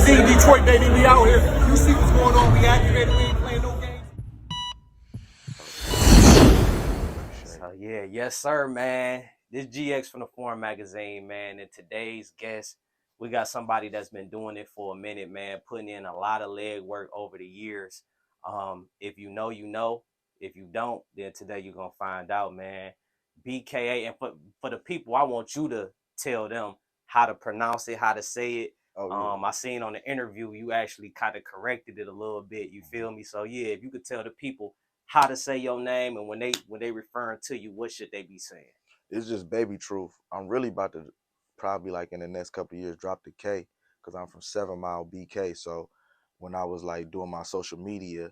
Magazine, Detroit, baby, we out here. You see what's going on, we activated, we ain't playing no games. So yeah, yes sir, man. This GX from the Foreign Magazine, man. And today's guest, we got somebody that's been doing it for a minute, man, putting in a lot of leg work over the years. If you know, you know. If you don't, then today you're gonna find out, man. BKA, and for the people, I want you to tell them how to pronounce it, how to say it. Oh, yeah. I seen on the interview you actually kind of corrected it a little bit. You feel me? So yeah, if you could tell the people how to say your name, and when they referring to you, what should they be saying? It's just Bkabytruth. I'm really about to probably like in the next couple of years drop the K because I'm from 7 Mile BK. So when I was like doing my social media,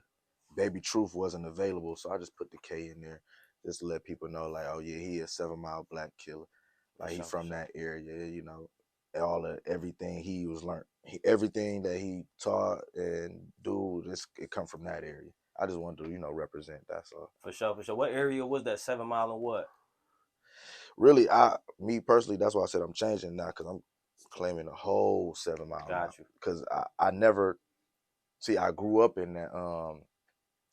Bkabytruth wasn't available. So I just put the K in there just to let people know like, oh yeah, he is 7 Mile Black Killer. Like he from that area, you know. All of everything he was learned, everything that he taught and do, it come from that area. I just wanted to, you know, represent. That's all. For sure, for sure. What area was that? 7 Mile and what? Really, me personally, that's why I said I'm changing now because I'm claiming the whole 7 Mile. Got you. Because I never see. I grew up in that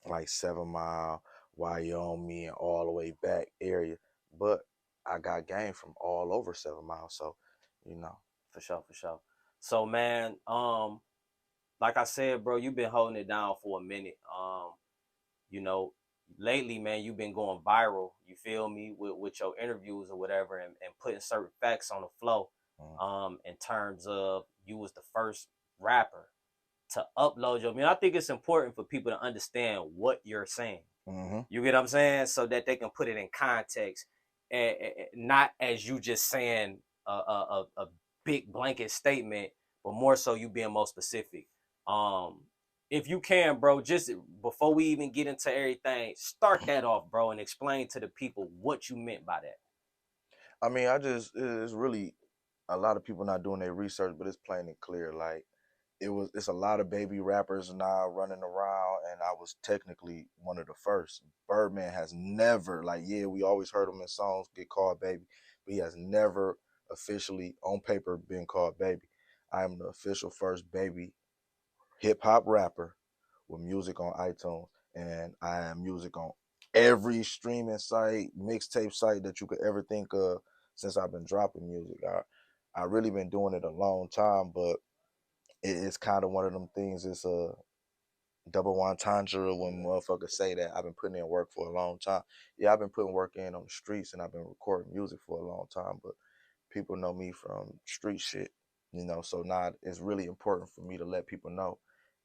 like 7 Mile, Wyoming, and all the way back area, but I got game from all over 7 Mile. So, you know. For sure, for sure. So man, like I said, bro, you've been holding it down for a minute. You know, lately, man, you've been going viral, you feel me, with your interviews or whatever, and putting certain facts on the flow. In terms of you was the first rapper to upload your, I mean, I think it's important for people to understand what you're saying. You get what I'm saying? So that they can put it in context, and not as you just saying a big blanket statement, but more so you being more specific. If you can, bro, just before we even get into everything, start that off, bro, and explain to the people what you meant by that. I mean, it's really a lot of people not doing their research, but it's plain and clear. Like it's a lot of baby rappers now running around, and I was technically one of the first. Birdman has never, like, yeah, we always heard him in songs get called baby, but he has never officially on paper been called baby. I am the official first baby hip hop rapper with music on iTunes, and I have music on every streaming site, mixtape site that you could ever think of since I've been dropping music. I really been doing it a long time, but it's kind of one of them things. It's a double entendre when motherfuckers say that I've been putting in work for a long time. Yeah, I've been putting work in on the streets, and I've been recording music for a long time, but people know me from street shit, you know. So now it's really important for me to let people know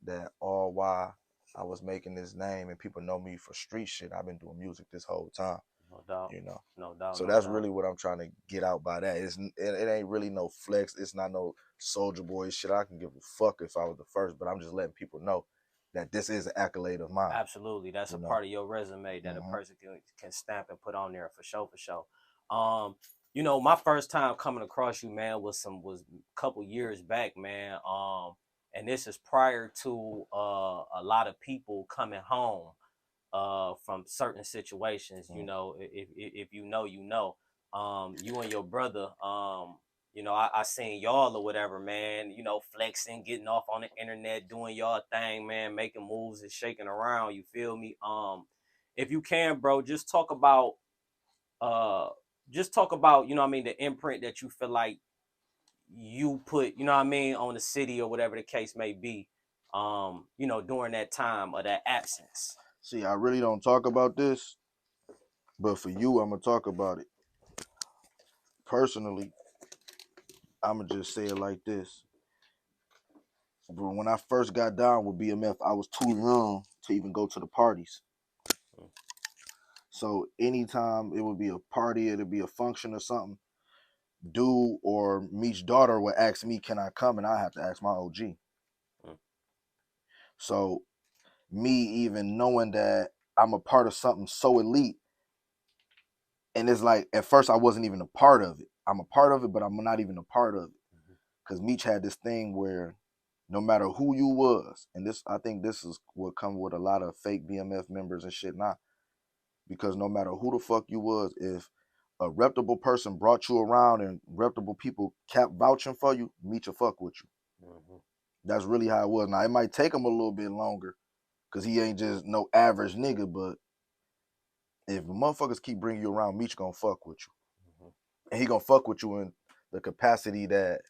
that all while I was making this name and people know me for street shit, I've been doing music this whole time. No doubt. You know. No doubt. So no that's doubt. really what I'm trying to get out by that. It ain't really no flex. It's not no Soldier Boy shit. I can give a fuck if I was the first, but I'm just letting people know that this is an accolade of mine. Absolutely. That's a part of your resume that a person can stamp and put on there, for sure, for sure. You know, my first time coming across you, man, was a couple years back, man. And this is prior to a lot of people coming home from certain situations. You know, if you know, you know. You and your brother, you know, I seen y'all or whatever, man, you know, flexing, getting off on the internet, doing y'all thing, man, making moves and shaking around, you feel me? If you can, bro, just talk about, you know what I mean, the imprint that you feel like you put, you know what I mean, on the city or whatever the case may be, you know, during that time or that absence. See, I really don't talk about this, but for you, I'm gonna talk about it. Personally, I'm gonna just say it like this. But when I first got down with BMF, I was too young to even go to the parties. So anytime it would be a party, it'd be a function or something, dude or Meech's daughter would ask me, can I come? And I have to ask my OG. So me even knowing that I'm a part of something so elite, and it's like, at first I wasn't even a part of it. I'm a part of it, but I'm not even a part of it. Because Meech had this thing where no matter who you was, and this, I think this is what come with a lot of fake BMF members and shit now, because no matter who the fuck you was, if a reputable person brought you around and reputable people kept vouching for you, Meech will fuck with you. That's really how it was. Now, it might take him a little bit longer because he ain't just no average nigga, but if motherfuckers keep bringing you around, Meech gonna fuck with you. And he gonna fuck with you in the capacity that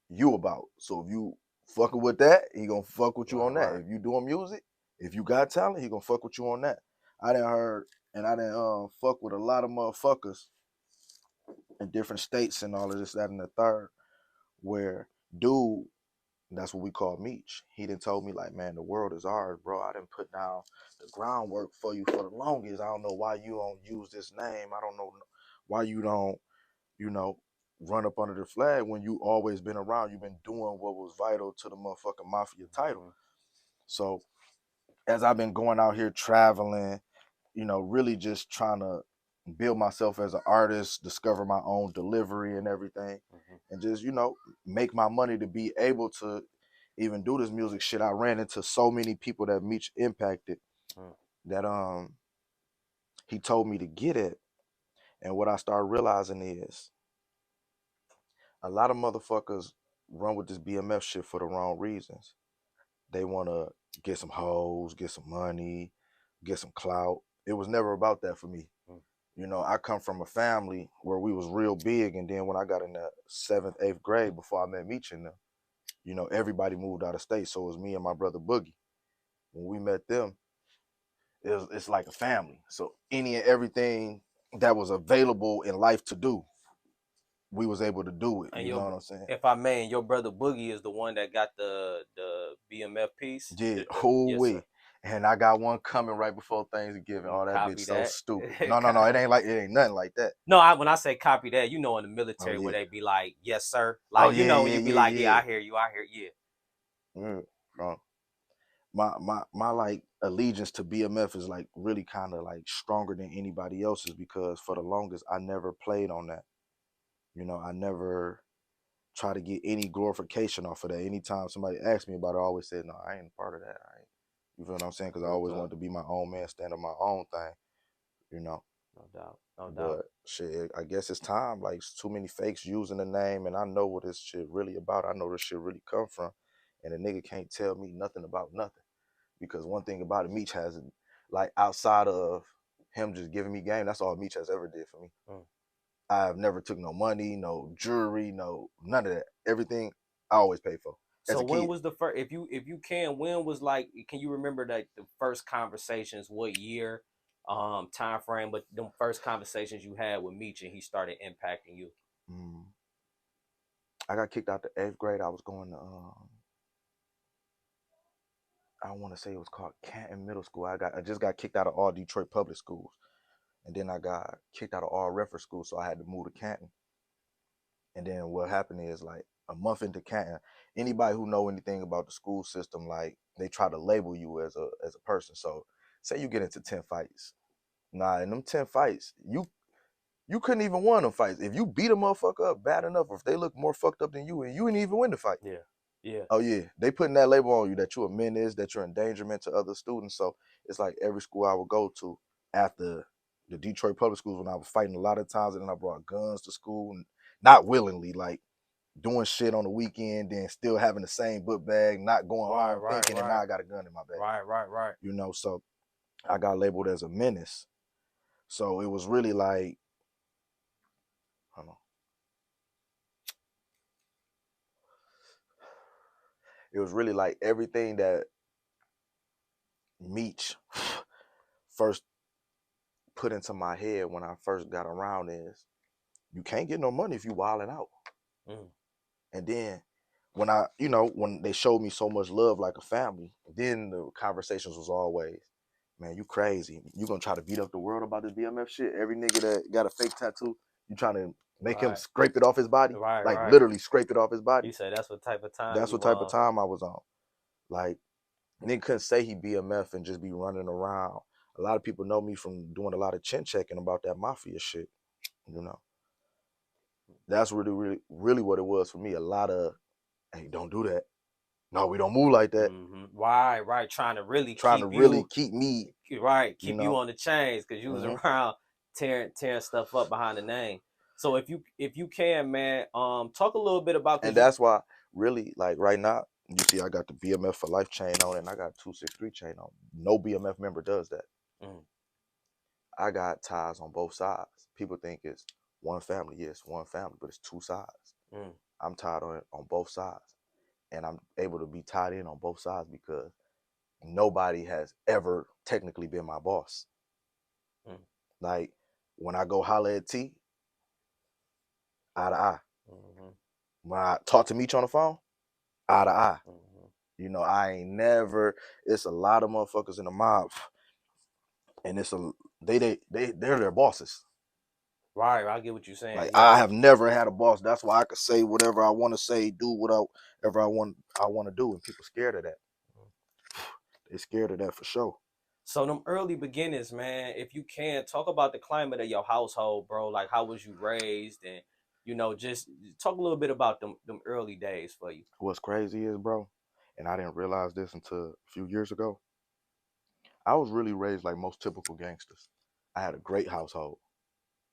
you about. So if you fucking with that, he gonna fuck with you on that. If you doing music, if you got talent, he gonna fuck with you on that. I done heard and I done fuck with a lot of motherfuckers in different states and all of this, that, and the third, where dude, that's what we call Meech. He done told me like, man, the world is ours, bro. I done put down the groundwork for you for the longest. I don't know why you don't use this name. I don't know why you don't, you know, run up under the flag when you always been around. You've been doing what was vital to the motherfucking Mafia title. So as I've been going out here traveling, you know, really just trying to build myself as an artist, discover my own delivery and everything, and just, you know, make my money to be able to even do this music shit. I ran into so many people that Meech impacted that he told me to get it. And what I started realizing is a lot of motherfuckers run with this BMF shit for the wrong reasons. They want to get some hoes, get some money, get some clout. It was never about that for me. You know, I come from a family where we was real big, and then when I got in the 7th, 8th grade, before I met Meech and them, you know, everybody moved out of state, so it was me and my brother Boogie. When we met them, it's like a family. So any and everything that was available in life to do, we was able to do it. And you know what I'm saying? If I may, your brother Boogie is the one that got the BMF piece. Yeah, yes, and I got one coming right before Thanksgiving. Oh, that bitch so stupid. No, it ain't nothing like that. No, when I say copy that, you know, in the military where they be like, yes, sir. Like, you know, when you be like, yeah, I hear you, yeah. My like allegiance to BMF is like really kind of like stronger than anybody else's, because for the longest I never played on that. You know, I never try to get any glorification off of that. Anytime somebody asked me about it, I always said, no, I ain't a part of that. You feel what I'm saying? Because I always wanted to be my own man, stand on my own thing, you know. No doubt. But shit, I guess it's time. Like, it's too many fakes using the name, and I know what this shit really about. I know this shit really come from, and a nigga can't tell me nothing about nothing. Because one thing about it, Meech has, like, outside of him just giving me game, that's all Meech has ever did for me. I've never took no money, no jewelry, no none of that. Everything I always paid for. So when was the first? If you can, when was, like? Can you remember like the first conversations? What year, time frame? But the first conversations you had with Meech and he started impacting you. I got kicked out the 8th grade. I was going to I want to say it was called Canton Middle School. I just got kicked out of all Detroit public schools, and then I got kicked out of all reference schools, so I had to move to Canton. And then what happened is, like, a month into Canton, anybody who know anything about the school system, like, they try to label you as a person. So say you get into 10 fights. Nah, in them 10 fights, you couldn't even win them fights. If you beat a motherfucker up bad enough, or if they look more fucked up than you, and you didn't even win the fight. Yeah. Oh yeah, they putting that label on you that you're a menace, that you're endangerment to other students. So it's like every school I would go to after the Detroit public schools, when I was fighting a lot of times, and then I brought guns to school, and not willingly, like doing shit on the weekend, then still having the same book bag, not going home thinking, and now I got a gun in my bag. Right. You know, so I got labeled as a menace. So it was really like, hold on. It was really like everything that Meech first put into my head when I first got around is, you can't get no money if you wilding out. And then when when they showed me so much love like a family, then the conversations was always, man, you crazy. You gonna try to beat up the world about this BMF shit? Every nigga that got a fake tattoo, you trying to make him scrape it off his body? Like literally scrape it off his body. You say that's what type of time. That's what type of time I was on. Like, nigga couldn't say he BMF and just be running around. A lot of people know me from doing a lot of chin checking about that Mafia shit, you know. That's really what it was for me. A lot of, hey, don't do that. No, we don't move like that. Right. Trying to really keep me. Right, keep you on the chains, because you was around tearing stuff up behind the name. So if you can, man, talk a little bit about. And that's why, really, like right now, You see, I got the BMF for life chain on, and I got 263 chain on. No BMF member does that. I got ties on both sides. People think it's one family. Yeah, it's one family, but it's two sides. I'm tied on it on both sides, and I'm able to be tied in on both sides because nobody has ever technically been my boss. Like when I go holler at T, eye to eye. When I talk to Meech on the phone, eye to eye. You know, I ain't never. It's a lot of motherfuckers in the mob, and they're their bosses. Right, I get what you're saying. Like Yeah. I have never had a boss. That's why I could say whatever I want to say, do whatever I want to do, and people scared of that. They're scared of that for sure. So them early beginnings, man, if you can, talk about the climate of your household, bro. Like, how was you raised? And, you know, just talk a little bit about them early days for you. What's crazy is, bro, and I didn't realize this until a few years ago, I was really raised like most typical gangsters. I had a great household.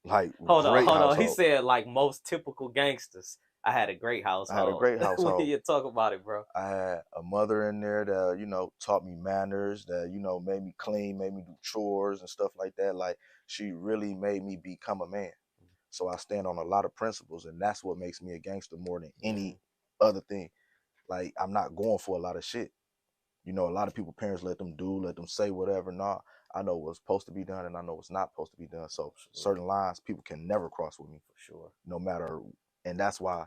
Like, hold great on. household. He said, like most typical gangsters, I had a great household. I had a great household. When you talk about it, bro. I had a mother in there that, you know, taught me manners, that, you know, made me clean, made me do chores and stuff like that. Like, she really made me become a man. So I stand on a lot of principles, and that's what makes me a gangster more than any other thing. Like, I'm not going for a lot of shit. You know, a lot of people, parents let them say whatever. Nah, I know what's supposed to be done, and I know what's not supposed to be done. So certain lines people can never cross with me. For sure. No matter, and that's why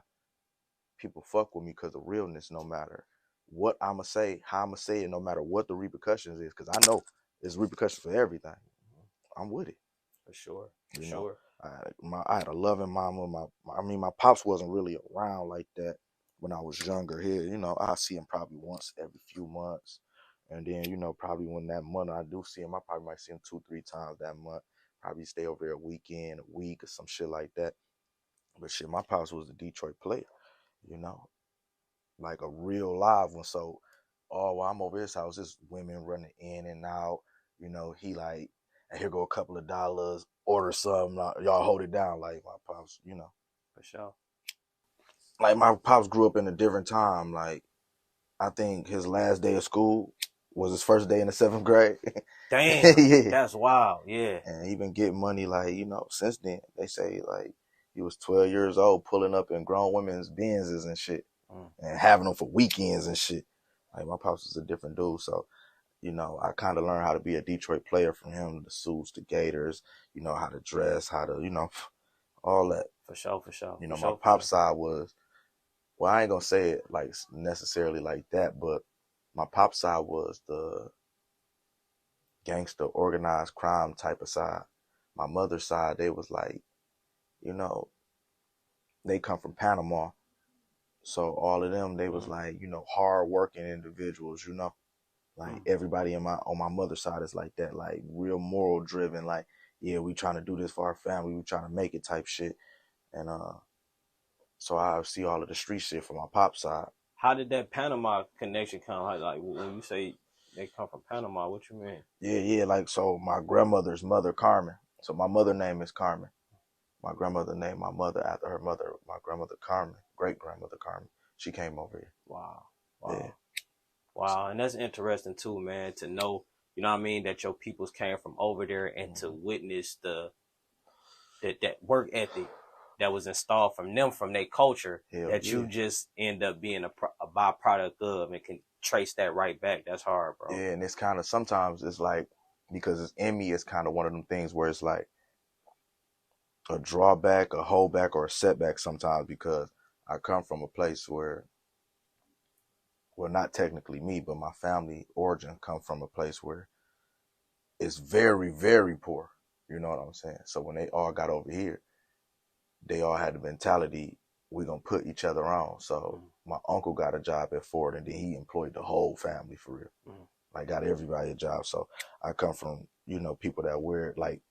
people fuck with me, because of realness. No matter what I'ma say, how I'ma say it, no matter what the repercussions is, because I know there's repercussions for everything. I'm with it. For sure. For You sure. know, I had a loving mama. My pops wasn't really around like that when I was younger. Here, you know, I see him probably once every few months, and then, you know, probably when that month I do see him, I probably might see him 2-3 times that month. Probably stay over there a week or some shit like that. But shit, my pops was a Detroit player, you know, like a real live one. So, while I'm over his house, there's women running in and out. You know, he like, and here go a couple of dollars, order something, y'all hold it down. Like my pops, you know. For sure. Like my pops grew up in a different time. Like, I think his last day of school was his first day in the 7th grade. Damn. Yeah. That's wild. Yeah. And he been getting money, like, you know, since then. They say, like, he was 12 years old pulling up in grown women's Benzes and shit. And having them for weekends and shit. Like, my pops was a different dude. So, you know, I kind of learned how to be a Detroit player from him, the suits, the gators, you know, how to dress, how to, you know, all that. For sure, for sure. You know, for my pop's side was, well, I ain't gonna say it like necessarily like that, but my pop's side was the gangster organized crime type of side. My mother's side, they was like, you know, they come from Panama. So all of them, they was like, you know, hard working individuals, you know. Like everybody on my mother's side is like that, like real moral driven, like, yeah, we trying to do this for our family, we trying to make it type shit. And so I see all of the street shit from my pop's side. How did that Panama connection come? Like when you say they come from Panama, what you mean? Yeah, like, so my grandmother's mother, Carmen. So my mother name is Carmen. My grandmother named my mother after her mother, my grandmother Carmen, great grandmother Carmen. She came over here. Wow. Yeah. Wow, and that's interesting too, man, to know, you know what I mean, that your peoples came from over there and to witness that work ethic that was installed from them, from their culture, you just end up being a byproduct of and can trace that right back. That's hard, bro. Yeah, and it's kind of, sometimes it's like, because it's in me, it's kind of one of them things where it's like a drawback, a holdback, or a setback sometimes, because I come from a place where, well, not technically me, but my family origin come from a place where it's very, very poor. You know what I'm saying? So when they all got over here, they all had the mentality, we're going to put each other on. So my uncle got a job at Ford, and then he employed the whole family for real. Like, got everybody a job. So I come from, you know, people that wear, like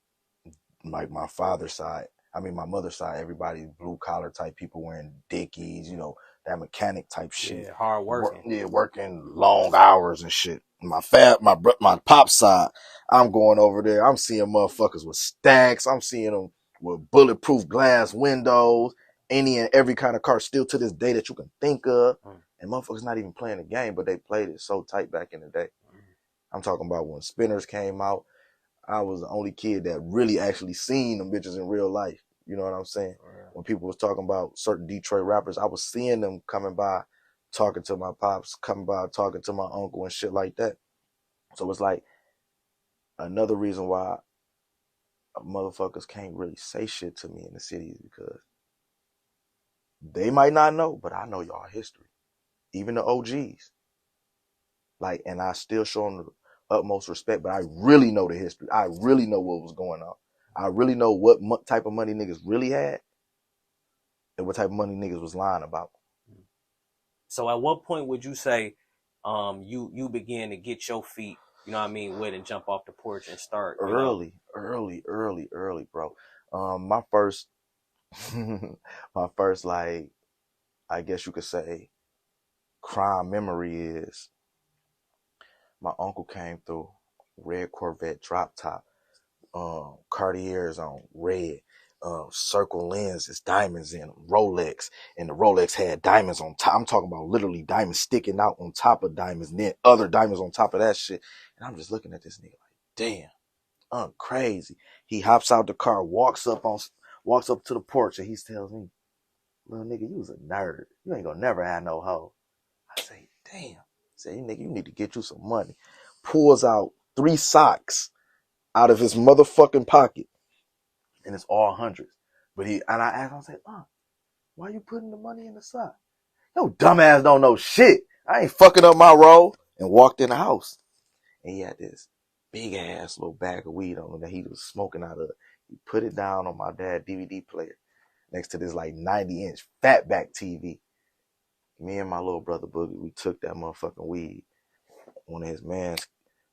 my father's side, my mother's side, everybody blue collar type people wearing Dickies, you know, that mechanic type shit. Yeah, hard working. Working long hours and shit. My pop's side, I'm going over there, I'm seeing motherfuckers with stacks, I'm seeing them with bulletproof glass windows, any and every kind of car still to this day that you can think of. And motherfuckers not even playing the game, but they played it so tight back in the day. I'm talking about when spinners came out, I was the only kid that really actually seen them bitches in real life. You know what I'm saying? Yeah. When people was talking about certain Detroit rappers, I was seeing them coming by, talking to my pops, coming by, talking to my uncle and shit like that. So it's like another reason why motherfuckers can't really say shit to me in the city is because they might not know, but I know y'all history. Even the OGs. Like, and I still show them the utmost respect, but I really know the history. I really know what was going on. I really know what type of money niggas really had and what type of money niggas was lying about. So at what point would you say you began to get your feet, you know what I mean, wet and jump off the porch and start, you know? Early, bro. My first, my first, like, I guess you could say, crime memory is my uncle came through, red Corvette drop top, Cartiers on red, circle lenses, diamonds in them, Rolex, and the Rolex had diamonds on top. I'm talking about literally diamonds sticking out on top of diamonds, and then other diamonds on top of that shit. And I'm just looking at this nigga like, damn, I'm crazy. He hops out the car, walks up to the porch, and he tells me, little nigga, you was a nerd. You ain't gonna never have no hoe. I say, damn. I say, nigga, you need to get you some money. Pulls out 3 socks out of his motherfucking pocket. And it's all hundreds. But I asked him, I said, why you putting the money in the sock? Yo, dumbass don't know shit. I ain't fucking up my role. And walked in the house. And he had this big ass little bag of weed on him that he was smoking out of. He put it down on my dad's DVD player next to this like 90-inch fatback TV. Me and my little brother Boogie, we took that motherfucking weed. One of his mans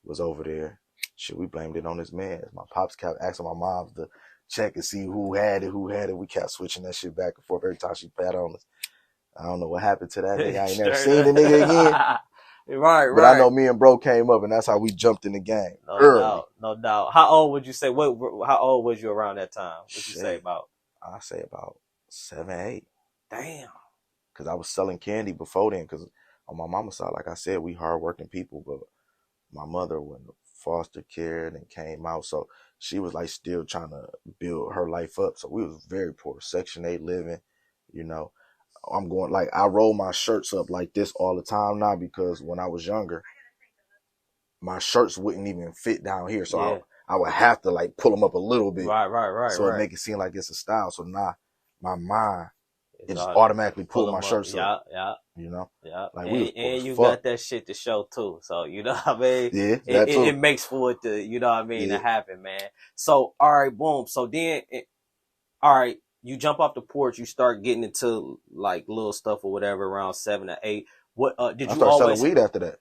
was over there. Shit, we blamed it on his mans. My pops kept asking my moms to check and see who had it. We kept switching that shit back and forth every time she pat on us. I don't know what happened to that nigga. I ain't never seen the nigga again. Right. But I know me and bro came up, and that's how we jumped in the game early. No doubt. How old would you say? How old was you around that time? What'd you say about? I say about 7, 8. Damn. Because I was selling candy before then. Because on my mama's side, like I said, we hardworking people, but my mother went to foster care and then came out. So she was like still trying to build her life up. So we was very poor, Section 8 living, you know. I'm going, like, I roll my shirts up like this all the time now because when I was younger, my shirts wouldn't even fit down here. So I would have to like pull them up a little bit. Right. So it make it seem like it's a style. So now my mind, it just automatically pull my shirts up. Yeah. You know? Yeah. Like we was poor and you fuck. Got that shit to show too. So, you know what I mean? Yeah, that too. It makes for it to, you know what I mean, to happen, man. So, all right, boom. So then, all right, you jump off the porch, you start getting into like little stuff or whatever around 7 or 8. What did you I started always selling weed after that.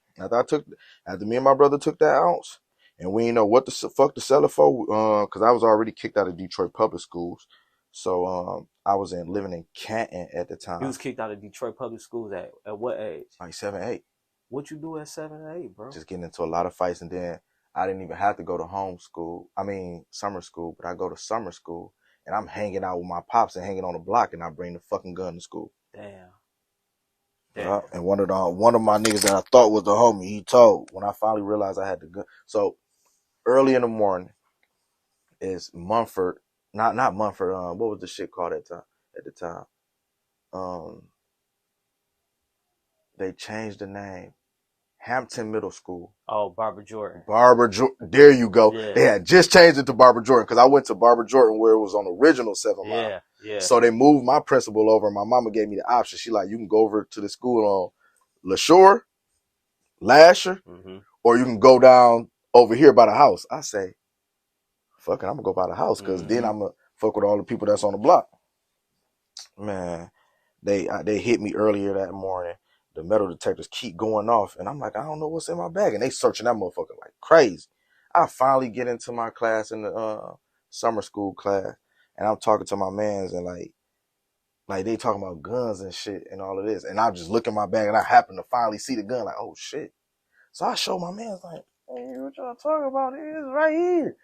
After me and my brother took that ounce, and we didn't know what the fuck to sell it for, because I was already kicked out of Detroit public schools. So I was living in Canton at the time. You was kicked out of Detroit public schools at what age? Like 7, 8. What you do at 7 or 8, bro? Just getting into a lot of fights, and then I didn't even have to go to summer school, but I go to summer school, and I'm hanging out with my pops and hanging on the block, and I bring the fucking gun to school. Damn. And one of my niggas that I thought was the homie, he told when I finally realized I had the gun. So early in the morning is Mumford, not Mumford. What was the shit called at the time? They changed the name. Hampton Middle School. Oh, Barbara Jordan. There you go. Yeah. They had just changed it to Barbara Jordan because I went to Barbara Jordan where it was on the original 7 Mile. Yeah. So they moved my principal over. My mama gave me the option. She like, you can go over to the school on LaShore, Lasher, or you can go down over here by the house. I say, fuck it, I'm gonna go by the house because then I'm gonna fuck with all the people that's on the block. Man, they hit me earlier that morning. The metal detectors keep going off, and I'm like, I don't know what's in my bag, and they searching that motherfucker like crazy. I finally get into my class in the summer school class, and I'm talking to my mans, and like they talking about guns and shit and all of this, and I just look in my bag, and I happen to finally see the gun, like, oh shit. So I show my mans like, hey, what y'all talking about? It is right here.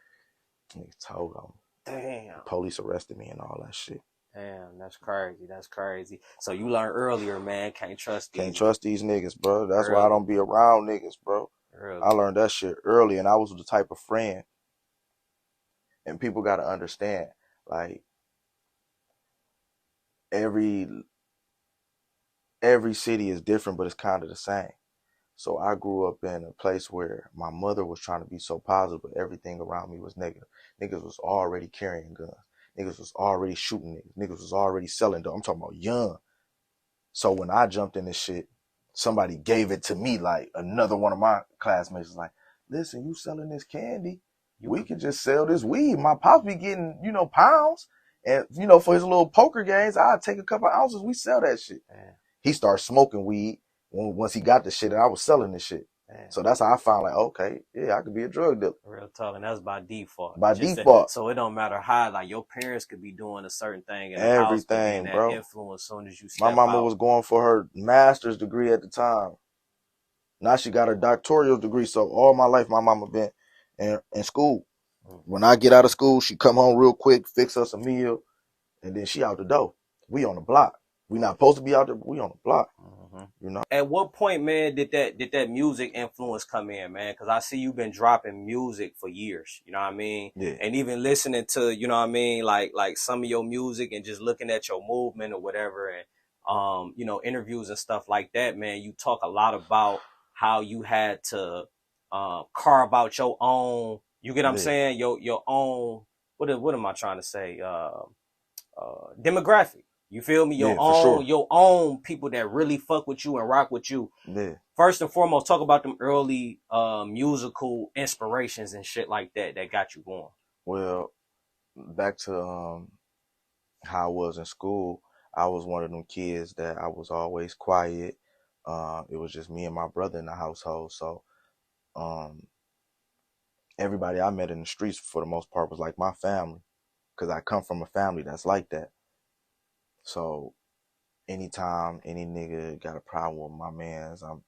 And he told them, damn, police arrested me and all that shit. Damn, that's crazy. That's crazy. So you learned earlier, man. Can't trust Can't these trust these niggas, bro. That's why I early, don't be around niggas, bro. I early. learned that shit early, and I was the type of friend, and people got to understand, like, every city is different, but it's kind of the same. So I grew up in a place where my mother was trying to be so positive, but everything around me was negative. Niggas was already carrying guns. Niggas was already shooting niggas. Niggas was already selling dope. I'm talking about young. So when I jumped in this shit, somebody gave it to me. Like, another one of my classmates was like, listen, you selling this candy, we could just sell this weed. My pops be getting, pounds. And, for his little poker games, I'd take a couple ounces. We sell that shit. Man, He started smoking weed once he got the shit, and I was selling this shit. man. So that's how I found, like, okay, yeah, I could be a drug dealer. Real talk, and that's by default. By Just default. so it don't matter how, like, your parents could be doing a certain thing in the house, but Everything, then that bro. influence as soon as you My step mama out. was going for her master's degree at the time. Now she got her doctoral degree. So all my life, my mama been in school. When I get out of school, she come home real quick, fix us a meal, and then she out the door. We on the block. We not supposed to be out there, but we on the block. At what point, man, did that music influence come in, man? Because I see you've been dropping music for years. You know what I mean? Yeah. And even listening to, you know what I mean, like some of your music and just looking at your movement or whatever, and interviews and stuff like that, man. You talk a lot about how you had to carve out your own. You get what I'm saying? Your own. What am I trying to say? Demographic. You feel me? Yeah, for sure. Your own people that really fuck with you and rock with you. Yeah. First and foremost, talk about them early musical inspirations and shit like that got you going. Well, back to how I was in school, I was one of them kids that I was always quiet. It was just me and my brother in the household. So everybody I met in the streets for the most part was like my family, because I come from a family that's like that. So anytime any nigga got a problem with my mans, I'm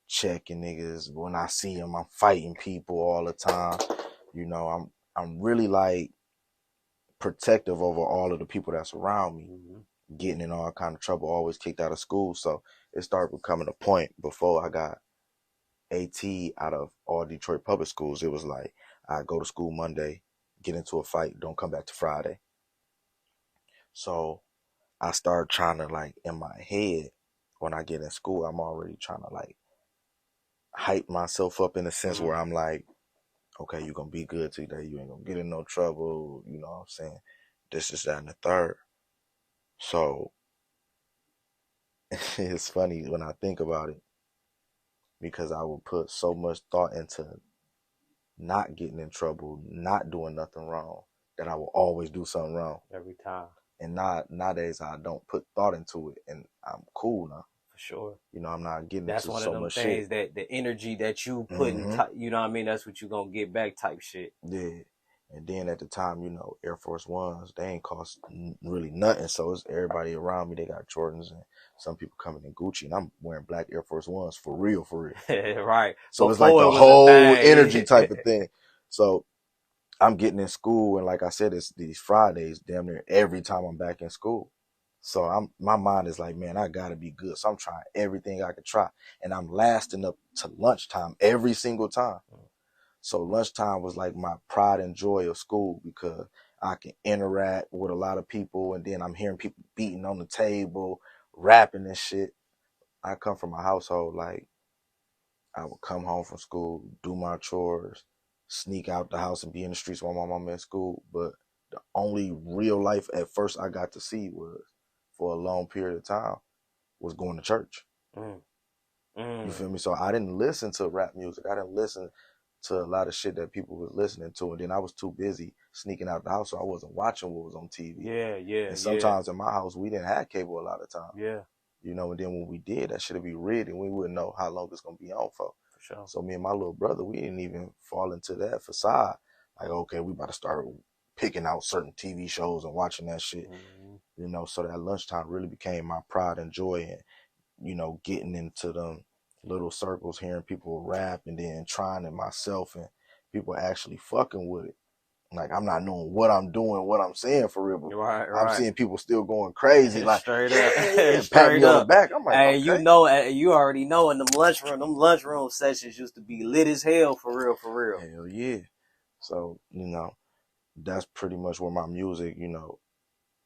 checking niggas. When I see them, I'm fighting people all the time. I'm really like protective over all of the people that's around me. Getting in all kind of trouble, always kicked out of school. So it started becoming a point before I got AT out of all Detroit public schools. It was like, I go to school Monday, get into a fight, don't come back to Friday. So I started trying to, like, in my head, when I get in school, I'm already trying to like hype myself up in a sense where I'm like, okay, you're going to be good today. You ain't going to get in no trouble. You know what I'm saying? This is that and the third. So it's funny when I think about it, because I would put so much thought into not getting in trouble, not doing nothing wrong, that I will always do something wrong every time. And nowadays I don't put thought into it, and I'm cool now. For sure. I'm not getting That's into one so of them much things shit. that the energy that you put in, you know what I mean? That's what you gonna get back type shit. Yeah. And then at the time, Air Force Ones, they ain't cost really nothing. So it's everybody around me, they got Jordans, and some people coming in Gucci, and I'm wearing black Air Force Ones for real, for real. Right. So Before it's like the whole energy type of thing. So I'm getting in school, and like I said, it's these Fridays damn near every time I'm back in school. So my mind is like, man, I gotta be good. So I'm trying everything I could try, and I'm lasting up to lunchtime every single time. So lunchtime was like my pride and joy of school, because I can interact with a lot of people, and then I'm hearing people beating on the table, rapping and shit. I come from a household, like, I would come home from school, do my chores, sneak out the house and be in the streets while my mom at school. But the only real life at first I got to see was, for a long period of time, was going to church. You feel me? So I didn't listen to rap music. I didn't listen to a lot of shit that people was listening to. And then I was too busy sneaking out the house, so I wasn't watching what was on TV. Yeah. And sometimes in my house, we didn't have cable a lot of times. Yeah. And then when we did, that shit'd be red, and we wouldn't know how long it's gonna be on for. For sure. So me and my little brother, we didn't even fall into that facade. Like, okay, we about to start picking out certain TV shows and watching that shit. So that lunchtime really became my pride and joy, and getting into them little circles, hearing people rap, and then trying it myself, and people actually fucking with it. Like, I'm not knowing what I'm doing, what I'm saying for real. But Right. I'm seeing people still going crazy, like, Straight yeah, up. pat Straight me on the up. back. I'm like, Hey, okay. you know, you already know in them lunchroom sessions used to be lit as hell for real. Hell yeah. So, you know, that's pretty much where my music, you know,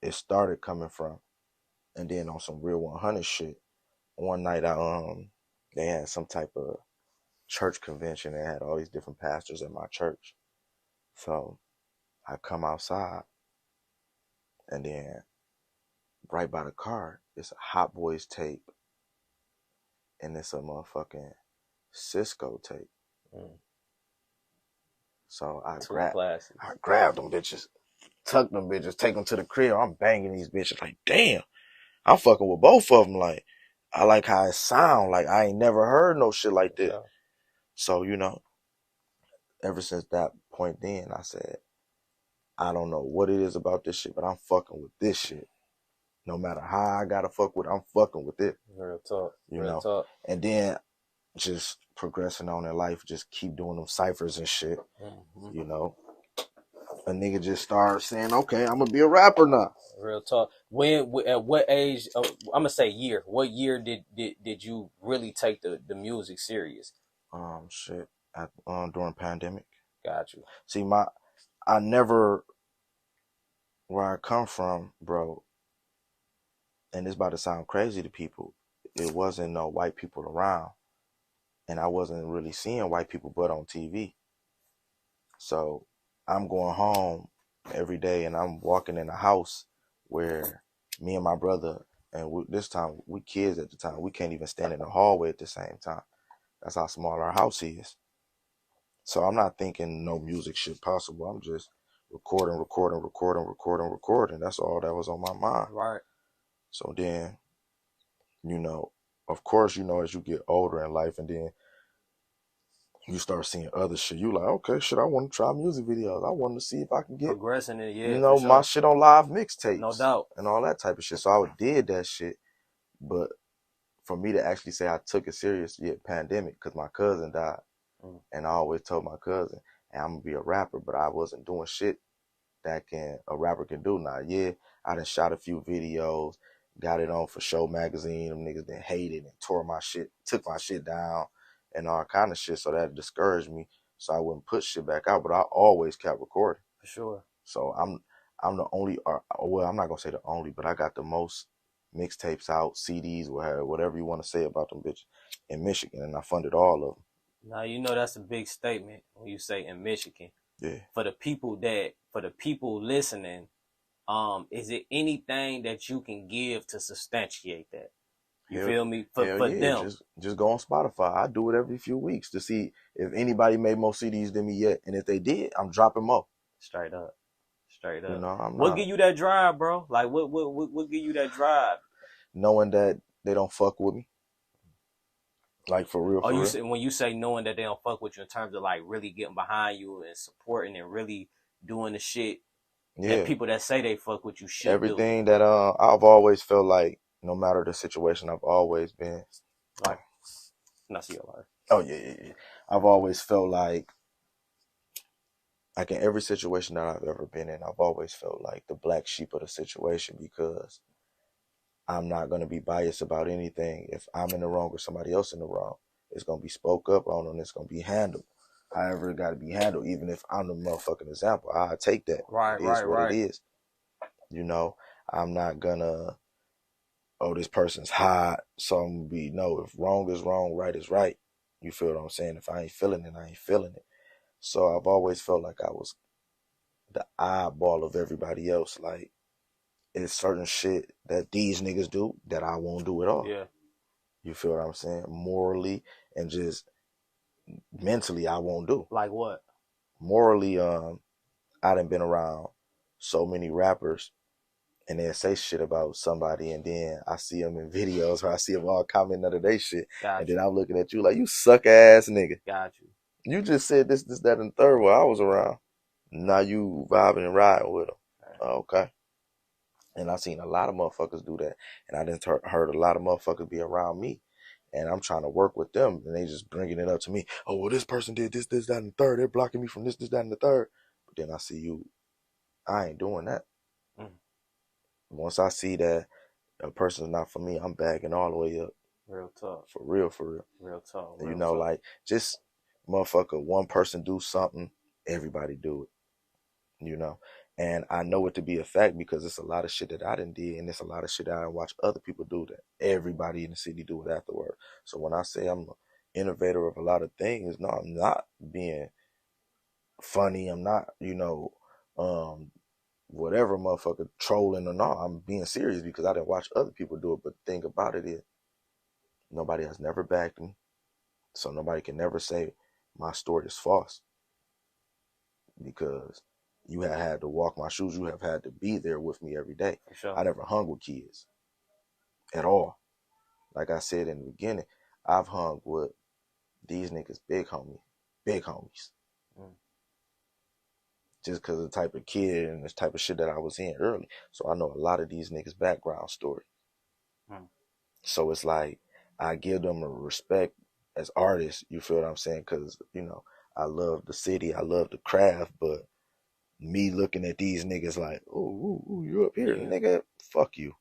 it started coming from. And then on some real 100 shit, one night they had some type of church convention. They had all these different pastors at my church. So I come outside, and then right by the car, it's a Hot Boys tape, and it's a motherfucking Cisco tape. So I grabbed them bitches, tucked them bitches, take them to the crib. I'm banging these bitches like, damn, I'm fucking with both of them. Like, I like how it sound. Like, I ain't never heard no shit like this. Yeah. So, you know, ever since that point then, I said, I don't know what it is about this shit, but I'm fucking with this shit. No matter how I gotta fuck with it, I'm fucking with it. Real talk. You know? And then just progressing on in life, just keep doing them ciphers and shit. Mm-hmm. You know? A nigga just started saying, okay, I'm gonna be a rapper now. Real talk. At what age, I'm gonna say year, what year did you really take the music serious? Shit. During pandemic. Got you. See, I never, where I come from, bro, and it's about to sound crazy to people, it wasn't no white people around. And I wasn't really seeing white people but on TV. So I'm going home every day and I'm walking in a house where me and my brother, and this time, we kids at the time, we can't even stand in the hallway at the same time. That's how small our house is. So I'm not thinking no music shit possible. I'm just recording. That's all that was on my mind. Right. So then, you know, of course, you know, as you get older in life and then you start seeing other shit, you like, okay, shit, I want to try music videos. I want to see if I can get progressing it, yeah, you know, sure. my shit on live mixtapes. No doubt. And all that type of shit. So I did that shit. But for me to actually say I took it serious, yeah, pandemic, because my cousin died. And I always told my cousin, hey, I'm going to be a rapper, but I wasn't doing shit that a rapper can do now. Yeah, I done shot a few videos, got it on For Show magazine. Them niggas then hated and tore my shit, took my shit down and all kind of shit. So that discouraged me. So I wouldn't put shit back out, but I always kept recording. For sure. So I'm the only, well, I'm not going to say the only, but I got the most mixtapes out, CDs, whatever you want to say about them bitches in Michigan. And I funded all of them. Now, you know, that's a big statement when you say in Michigan. Yeah. For the people listening, is it anything that you can give to substantiate that? You feel me? For them. Just go on Spotify. I do it every few weeks to see if anybody made more CDs than me yet. And if they did, I'm dropping more. Straight up. You know, what give you that drive, bro? Like, what give you that drive? Knowing that they don't fuck with me. Like, for real, for real. When you say knowing that they don't fuck with you in terms of, like, really getting behind you and supporting and really doing the shit that people that say they fuck with you should everything do. That I've always felt like, no matter the situation, I've always been like, not see your life. Oh yeah. I've always felt like in every situation that I've ever been in, I've always felt like the black sheep of the situation, because I'm not going to be biased about anything. If I'm in the wrong or somebody else in the wrong, it's going to be spoke up on and it's going to be handled. However it got to be handled, even if I'm the motherfucking example, I take that. Right, it is what it is. You know, I'm not gonna, oh, this person's hot, so I'm gonna be, no, if wrong is wrong, right is right. You feel what I'm saying? If I ain't feeling it, I ain't feeling it. So I've always felt like I was the eyeball of everybody else. Like, it's certain shit that these niggas do that I won't do at all. Yeah. You feel what I'm saying? Morally and just mentally, I won't do. Like what? Morally, I done been around so many rappers and they'll say shit about somebody, and then I see them in videos or I see them all commenting under their shit. And then I'm looking at you like, you suck ass nigga. Got you. You just said this, that, and the third while I was around. Now you vibing and riding with them. Okay. And I seen a lot of motherfuckers do that. And I done heard a lot of motherfuckers be around me. And I'm trying to work with them. And they just bringing it up to me. Oh, well, this person did this, that, and the third. They're blocking me from this, that, and the third. But then I see you, I ain't doing that. Mm. Once I see that a person's not for me, I'm backing all the way up. Real talk. For real, for real. Real talk. And Real you know, talk. like, just motherfucker, one person do something, everybody do it. You know? And I know it to be a fact because it's a lot of shit that I done did, and it's a lot of shit that I watch other people do that everybody in the city do it afterward. So when I say I'm an innovator of a lot of things, no, I'm not being funny. I'm not, whatever motherfucker trolling or not. I'm being serious because I didn't watch other people do it. But the thing about it is, nobody has never backed me, so nobody can never say my story is false because you have had to walk my shoes. You have had to be there with me every day. For sure. I never hung with kids at all. Like I said in the beginning, I've hung with these niggas, big homies. Mm. Just because of the type of kid and this type of shit that I was in early. So I know a lot of these niggas' background story. Mm. So it's like, I give them a respect as artists, you feel what I'm saying? Because, I love the city, I love the craft, but me looking at these niggas like, oh, you up here, nigga, fuck you.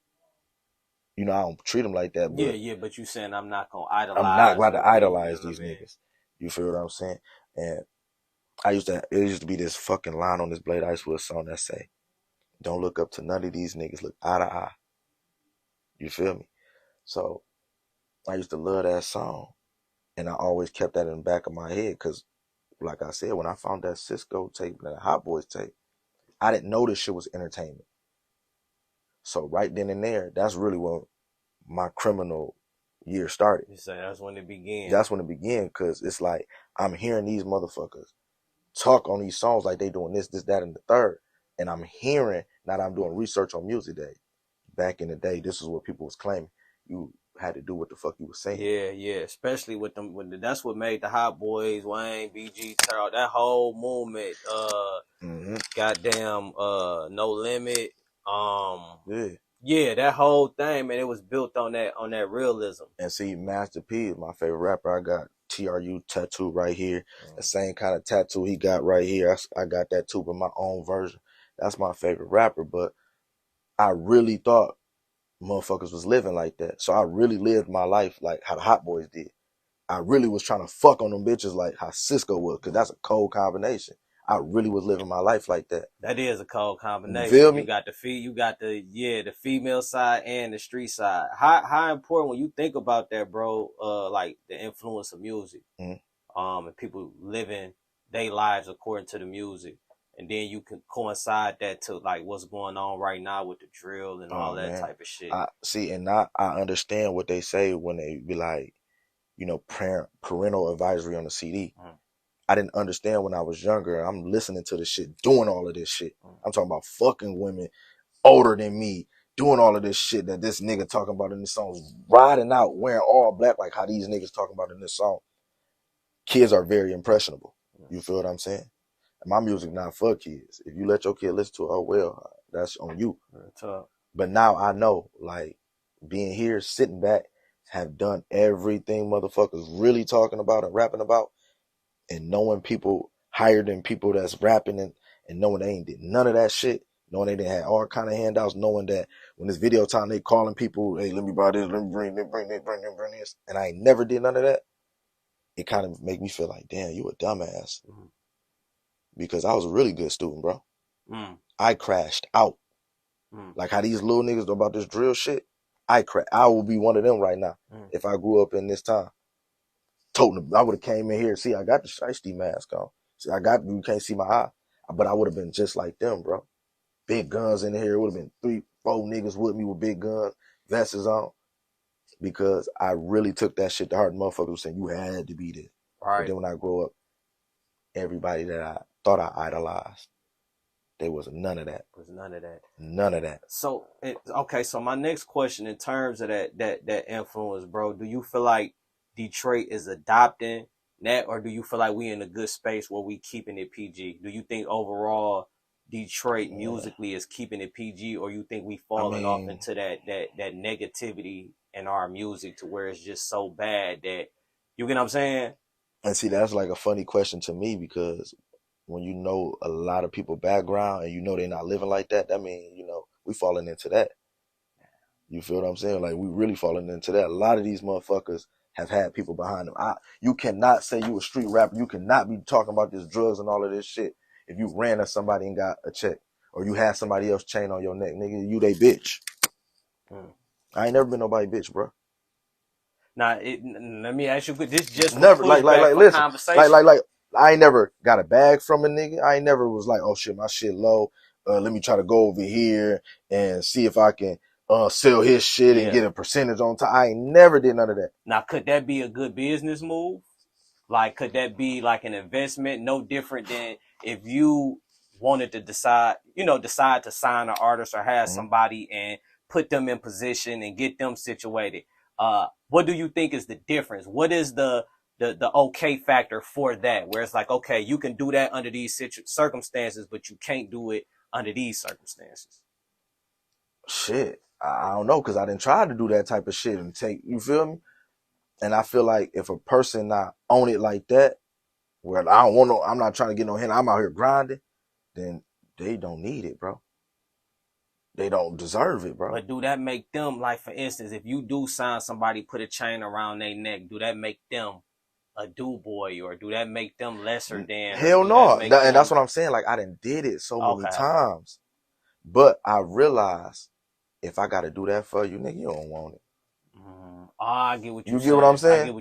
I don't treat them like that, but Yeah, but you saying I'm not gonna idolize. I'm not about to you, idolize you know these what I mean? niggas. You feel what I'm saying? And it used to be this fucking line on this Blade Icewood song that say, don't look up to none of these niggas, look eye to eye. You feel me? So I used to love that song. And I always kept that in the back of my head because, like I said, when I found that Cisco tape and that Hot Boys tape, I didn't know this shit was entertainment. So right then and there, that's really when my criminal year started. You say that's when it began. That's when it began because it's like I'm hearing these motherfuckers talk on these songs like they doing this, that, and the third. And I'm hearing, now that I'm doing research on Music Day, back in the day, this is what people was claiming. You had to do what the fuck you was saying. Yeah. Especially with them. That's what made the Hot Boys, Wayne, BG, Terrell, that whole movement. Goddamn. No Limit. Yeah, that whole thing, man. It was built on that realism. And see, Master P is my favorite rapper. I got TRU tattoo right here. The same kind of tattoo he got right here. I got that too, but my own version. That's my favorite rapper. But I really thought motherfuckers was living like that. So I really lived my life like how the Hot Boys did. I really was trying to fuck on them bitches like how Cisco was, because that's a cold combination. I really was living my life like that. That is a cold combination. You feel me? You got the female side and the street side. How important when you think about that, bro, like the influence of music. And people living their lives according to the music. And then you can coincide that to like what's going on right now with the drill and all that type of shit. I understand what they say when they be like, parental advisory on the CD. I didn't understand when I was younger. I'm listening to this shit, doing all of this shit. I'm talking about fucking women older than me, doing all of this shit that this nigga talking about in this song, riding out, wearing all black like how these niggas talking about in this song. Kids are very impressionable. You feel what I'm saying? My music not for kids. If you let your kid listen to it, oh well, that's on you. But now I know, like, being here, sitting back, have done everything motherfuckers really talking about and rapping about, and knowing people higher than people that's rapping and knowing they ain't did none of that shit, knowing they didn't have all kind of handouts, knowing that when it's video time, they calling people, hey, let me buy this, let me bring this, and I ain't never did none of that. It kind of make me feel like, damn, you a dumbass. Because I was a really good student, bro. I crashed out. Like how these little niggas about this drill shit, I will be one of them right now if I grew up in this time. I would have came in here. See, I got the shiesty mask on. See, you can't see my eye. But I would have been just like them, bro. Big guns in here. It would have been 3-4 niggas with me with big guns, vests on. Because I really took that shit to heart. Motherfuckers were saying, you had to be there. Right. But then when I grow up, everybody that I thought I idolized, there was none of that. None of that. So, so my next question in terms of that influence, bro, do you feel like Detroit is adopting that, or do you feel like we in a good space where we keeping it PG? Do you think overall Detroit musically is keeping it PG, or you think we falling off into that negativity in our music to where it's just so bad that, you get what I'm saying? And see, that's like a funny question to me because when you know a lot of people background and you know they're not living like that, that means, you know, we falling into that. You feel what I'm saying? Like, we really falling into that. A lot of these motherfuckers have had people behind them. You cannot say you a street rapper. You cannot be talking about this drugs and all of this shit if you ran at somebody and got a check, or you had somebody else chain on your neck. Nigga, you they bitch. I ain't never been nobody bitch, bro. Now, let me ask you, this just for Never, like, pushback for listen, conversation. I ain't never got a bag from a nigga. I ain't never was like, oh shit, my shit low. Let me try to go over here and see if I can sell his shit and get a percentage on top. I ain't never did none of that. Now, could that be a good business move? Like, could that be like an investment? No different than if you wanted to decide to sign an artist or have somebody and put them in position and get them situated. What do you think is the difference? What is the okay factor for that? Where it's like, okay, you can do that under these circumstances, but you can't do it under these circumstances. Shit, I don't know, because I didn't try to do that type of shit and take, you feel me? And I feel like if a person not own it like that, where I don't want no, I'm not trying to get no hint, I'm out here grinding, then they don't need it, bro. They don't deserve it, bro. But do that make them, like, for instance, if you do sign somebody, put a chain around their neck, do that make them a do boy, or do that make them lesser than? Hell no. And that's what I'm saying. Like, I done did it so many times. But I realized if I got to do that for you, nigga, you don't want it. I get what you get what I'm saying? I get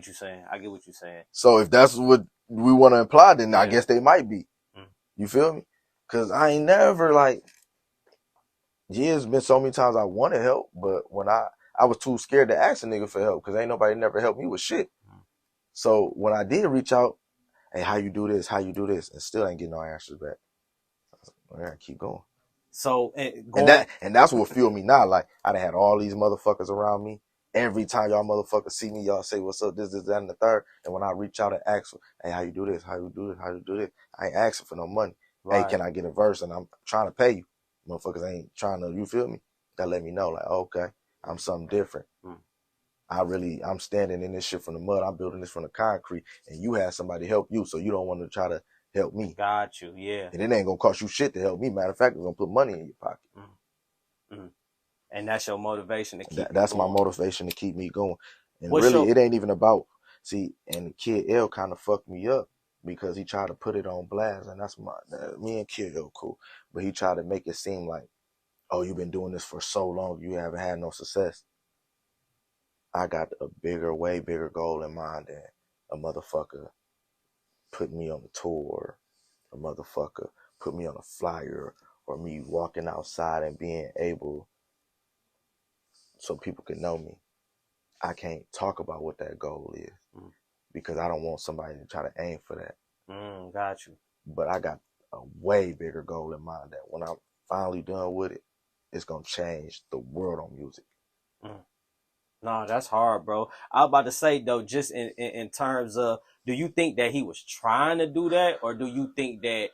what you're saying. So if that's what we want to imply, then I guess they might be. You feel me? Because I ain't never, like, it's been so many times I wanted help, but when I was too scared to ask a nigga for help, because ain't nobody never helped me with shit. So when I did reach out, hey, how you do this, and still ain't getting no answers back. I gotta keep going. So and that's what fueled me now. Like, I done had all these motherfuckers around me. Every time y'all motherfuckers see me, y'all say what's up, this, that, and the third. And when I reach out and ask for, hey, how you do this, I ain't asking for no money. Right. Hey, can I get a verse? And I'm trying to pay you. Motherfuckers ain't trying to, you feel me? That let me know, like, okay, I'm something different. I'm standing in this shit from the mud. I'm building this from the concrete, and you had somebody help you, so you don't want to try to help me. Got you, yeah. And it ain't gonna cost you shit to help me. Matter of fact, it's gonna put money in your pocket. And that's your motivation to keep That's my motivation to keep me going. And really, it ain't even about, see, and the Kid L kind of fucked me up because he tried to put it on blast, and that's me and Kid L cool, but he tried to make it seem like, oh, you've been doing this for so long, you haven't had no success. I got a way bigger goal in mind than a motherfucker put me on the tour, a motherfucker put me on a flyer, or me walking outside and being able so people can know me. I can't talk about what that goal is because I don't want somebody to try to aim for that. Got you. But I got a way bigger goal in mind that when I'm finally done with it, it's going to change the world on music. No, that's hard, bro. I was about to say, though, just in terms of, do you think that he was trying to do that? Or do you think that,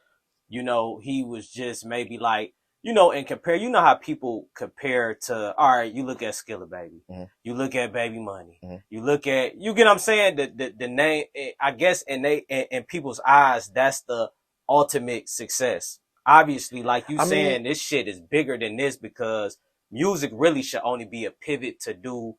he was just maybe like, and compare, how people compare to, all right, you look at Skilla Baby. You look at Baby Money. You look at, you get what I'm saying? The name, I guess in people's eyes, that's the ultimate success. Obviously, like you saying, this shit is bigger than this because music really should only be a pivot to do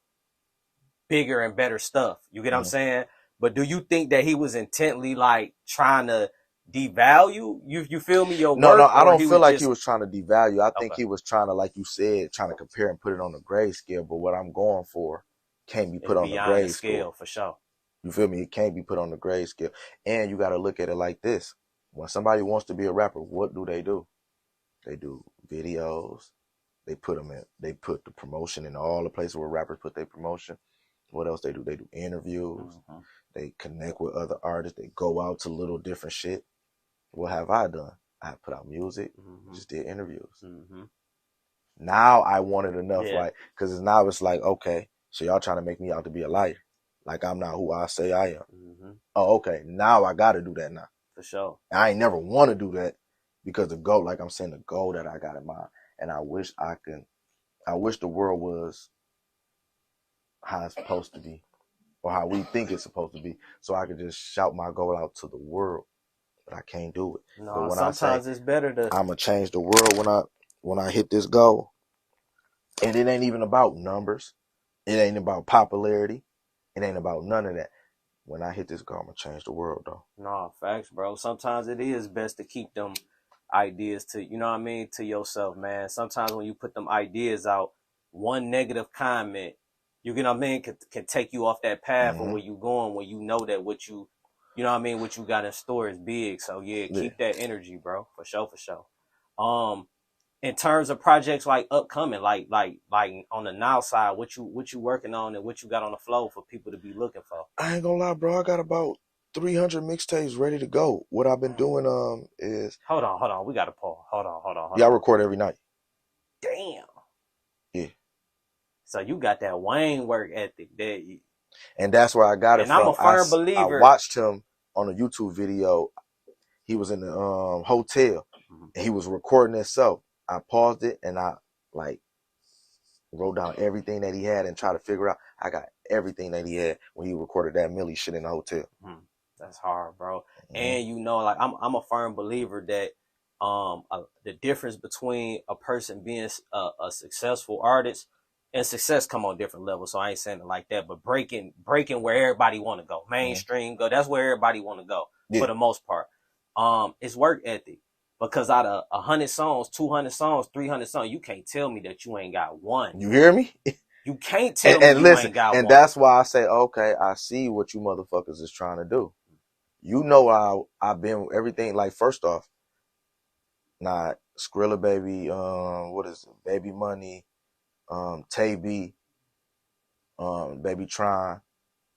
bigger and better stuff. You get what I'm saying? But do you think that he was intently like trying to devalue you feel me, your work? No, I don't feel like he was trying to devalue. I think he was trying to, like you said, trying to compare and put it on the grade scale. But what I'm going for can't be put on the grade scale. For sure. You feel me? It can't be put on the grade scale. And you got to look at it like this. When somebody wants to be a rapper, what do? They do videos. They put the promotion in all the places where rappers put their promotion. What else they do? They do interviews. They connect with other artists. They go out to little different shit. What have I done? I put out music, just did interviews. Now I wanted enough, like, because now it's like, okay, so y'all trying to make me out to be a liar. Like I'm not who I say I am. Oh, okay, now I got to do that now. For sure. I ain't never want to do that because the goal, like I'm saying, the goal that I got in mind, and I wish the world was how it's supposed to be or how we think it's supposed to be, so I could just shout my goal out to the world but I can't do it. No, But when I say sometimes it's better to. I'm gonna change the world when I hit this goal, and it ain't even about numbers, it ain't about popularity, it ain't about none of that. When I hit this goal, I'm gonna change the world, though. No, facts, bro. Sometimes it is best to keep them ideas to, you know what I mean, to yourself, man. Sometimes when you put them ideas out, one negative comment, you know what I mean, can take you off that path of where you going, when you know that what you know what I mean, what you got in store is big. So yeah, keep that energy, bro, for sure, for sure. In terms of projects like upcoming, like on the now side, what you working on and what you got on the flow for people to be looking for? I ain't gonna lie, bro. I got about 300 mixtapes ready to go. What I've been doing is Hold on. We got to pause. Hold on. I record every night. Damn. Yeah. So you got that Wayne work ethic there. And that's where I got it And from. I'm a firm I believer. watched him on a YouTube video. He was in the hotel and he was recording himself. I paused it and I like wrote down everything that he had and tried to figure out. I got everything that he had when he recorded that Millie shit in the hotel. That's hard, bro. And you know, like I'm a firm believer that the difference between a person being a successful artist, and success come on different levels. So I ain't saying it like that, but breaking where everybody want to go, mainstream go. That's where everybody want to go for the most part. It's work ethic. Because out of 100 songs, 200 songs, 300 songs, you can't tell me that you ain't got one. You hear me? You can't tell me and you listen, ain't got and one. that's why I say, okay, I see what you motherfuckers is trying to do. You know I've been everything. Like, first off, not Skrilla Baby, what is it? Baby Money, Tay B, Baby Tron.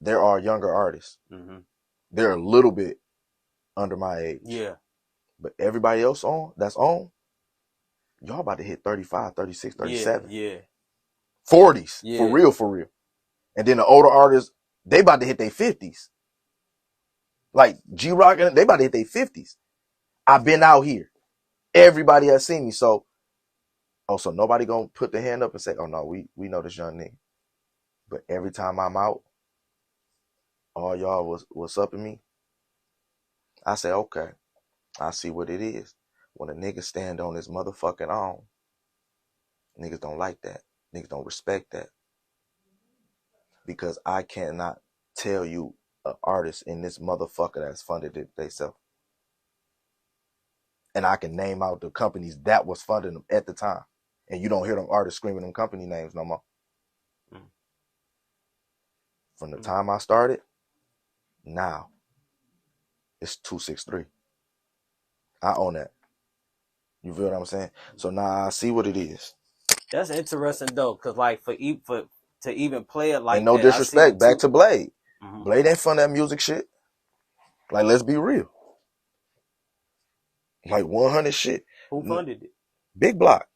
There are younger artists. They're a little bit under my age. Yeah. But everybody else that's on, y'all about to hit 35, 36, 37. Yeah. 40s. Yeah. For real. And then the older artists, they about to hit their 50s. Like G-Rock, they about to hit their 50s. I've been out here. Everybody has seen me. So nobody gonna put their hand up and say, oh no, we know this young nigga. But every time I'm out, all y'all was up in me. I say, okay, I see what it is. When a nigga stand on his motherfucking own, niggas don't like that. Niggas don't respect that. Because I cannot tell you an artist in this motherfucker that's funded it themselves. And I can name out the companies that was funding them at the time. And you don't hear them artists screaming them company names no more. From the time I started, now, it's 263. I own that. You feel what I'm saying? So now I see what it is. That's interesting though, cause like for to even play it like and no that, disrespect, back to Blade. Blade ain't fund that music shit. Like, let's be real. Like 100 shit. Who funded it? Big Block.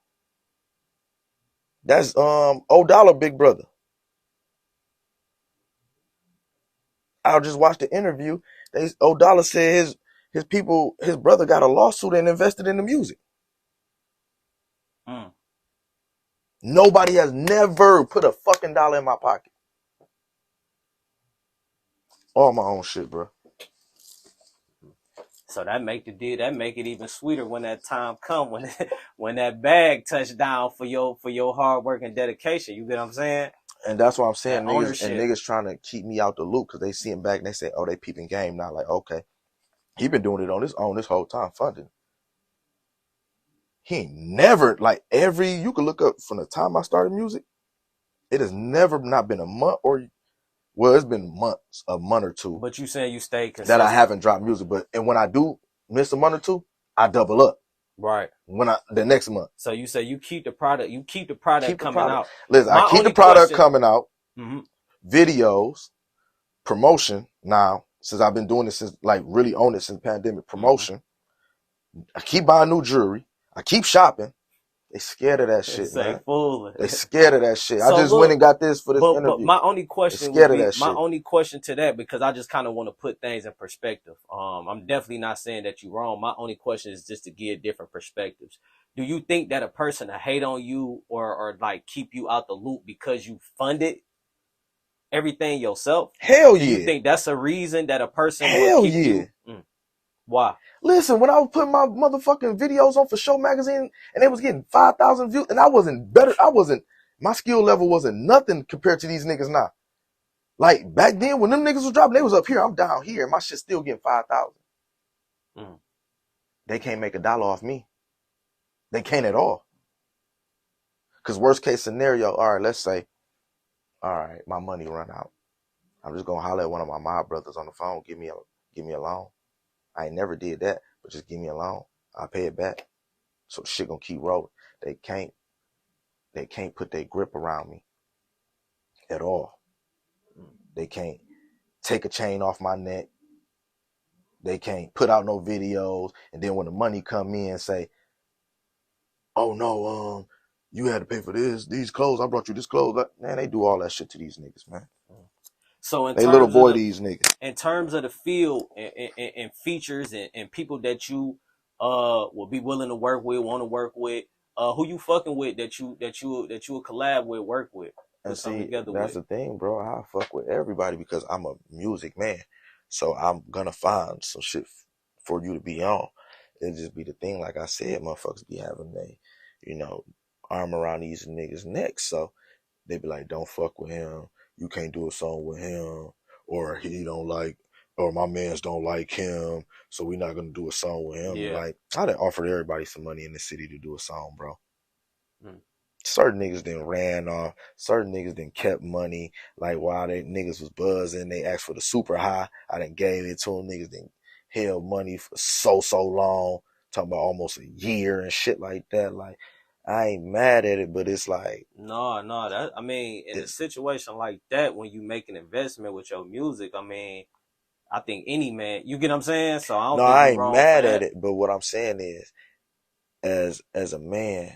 That's $0 big brother. I just watched the interview. $0 said his people, his brother got a lawsuit and invested in the music. Nobody has never put a fucking dollar in my pocket. All my own shit, bro. So that make it even sweeter when that time come, when that bag touched down for your hard work and dedication. You get what I'm saying? And that's what I'm saying. Niggas trying to keep me out the loop because they see him back and they say, oh, they peeping game now. Like, okay, he been doing it on his own this whole time, funding. He ain't never, like, you could look up from the time I started music, it has never not been a month it's been months, a month or two. But you saying you stay consistent. That I haven't dropped music. And when I do miss a month or two, I double up. Right. The next month. So you say you keep the product coming out. Listen, I keep the product coming out. Videos, promotion. Now, since I've been doing this since, like, really own it since pandemic, promotion. I keep buying new jewelry. I keep shopping. They scared of that shit, man. They scared of that shit. So I just went and got this for this interview. But my only question only question to that, because I just kind of want to put things in perspective. I'm definitely not saying that you're wrong. My only question is just to give different perspectives. Do you think that a person to hate on you or like keep you out the loop because you funded everything yourself? Hell yeah. Do you think that's a reason that a person Hell will keep yeah. you? Why? Listen, when I was putting my motherfucking videos on For Show magazine and they was getting 5,000 views and I wasn't better, my skill level wasn't nothing compared to these niggas now. Like back then when them niggas was dropping, they was up here, I'm down here, and my shit still getting 5,000. They can't make $1 off me. They can't at all. Cause worst case scenario, all right, let's say, all right, my money run out. I'm just gonna holler at one of my mob brothers on the phone, give me a loan. I ain't never did that, but just give me a loan. I'll pay it back. So the shit gonna keep rolling. They can't put their grip around me at all. They can't take a chain off my neck. They can't put out no videos. And then when the money come in, say, oh no, you had to pay for these clothes. I brought you this clothes. Man, they do all that shit to these niggas, man. So in they little terms boy of these niggas. In terms of the field and features and people that you will be willing to work with, want to work with, who you fucking with that you will collab with, work with, and see, that's the thing, bro. I fuck with everybody because I'm a music man. So I'm gonna find some shit for you to be on. It'll just be the thing, like I said, motherfuckers be having arm around these niggas' necks. So they be like, don't fuck with him. You can't do a song with him. Or he don't like, or my mans don't like him. So we're not gonna do a song with him. Yeah. Like, I done offered everybody some money in the city to do a song, bro. Certain niggas then ran off. Certain niggas then kept money. Like while they niggas was buzzing, they asked for the super high. I done gave it to them. Niggas then held money for so long. Talking about almost a year and shit like that. Like, I ain't mad at it, but it's like no. That I mean, in a situation like that, when you make an investment with your music, I mean, I think any man, you get what I'm saying. So I don't think I you're ain't wrong mad for that. at it. But what I'm saying is, as a man,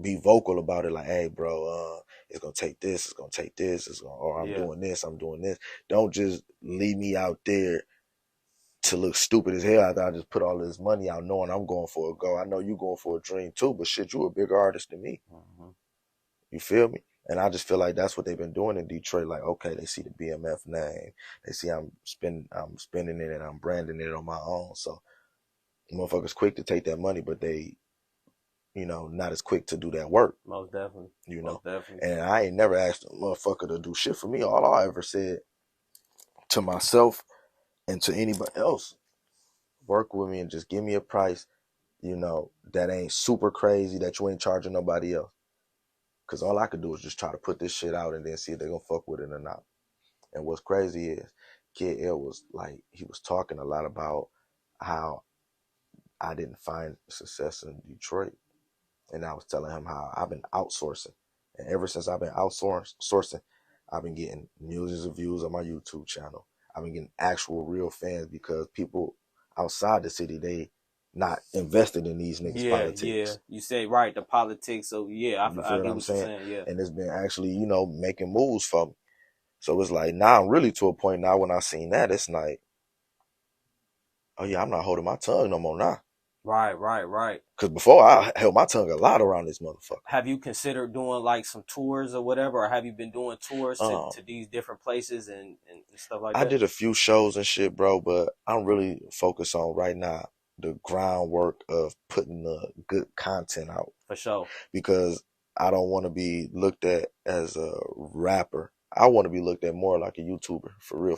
be vocal about it. Like, hey, bro, it's gonna take this. It's gonna take this. Or I'm doing this. I'm doing this. Don't just leave me out there to look stupid as hell after I just put all this money out knowing I'm going for a go. I know you going for a dream too, but shit, you a bigger artist than me. You feel me? And I just feel like that's what they've been doing in Detroit. Like, okay, they see the BMF name. They see I'm spending it and I'm branding it on my own. So motherfuckers quick to take that money, but they, not as quick to do that work. Most definitely. Most definitely. And I ain't never asked a motherfucker to do shit for me. All I ever said to myself and to anybody else, work with me and just give me a price, that ain't super crazy, that you ain't charging nobody else. Cause all I could do is just try to put this shit out and then see if they're gonna fuck with it or not. And what's crazy is Kid L was like, he was talking a lot about how I didn't find success in Detroit. And I was telling him how I've been outsourcing. And ever since I've been outsourcing, I've been getting millions of views on my YouTube channel. I've been getting actual real fans because people outside the city, they not invested in these niggas' politics. Yeah, you say right, the politics. So yeah, I get what I'm you're saying. Yeah, and it's been actually, making moves for me. So it's like now I'm really to a point now when I seen that, it's like, oh yeah, I'm not holding my tongue no more now. Right. Because before I held my tongue a lot around this motherfucker. Have you considered doing like some tours or whatever, or have you been doing tours to these different places and stuff like that? I did a few shows and shit, bro, but I'm really focused on right now the groundwork of putting the good content out. For sure. Because I don't want to be looked at as a rapper. I want to be looked at more like a YouTuber, for real.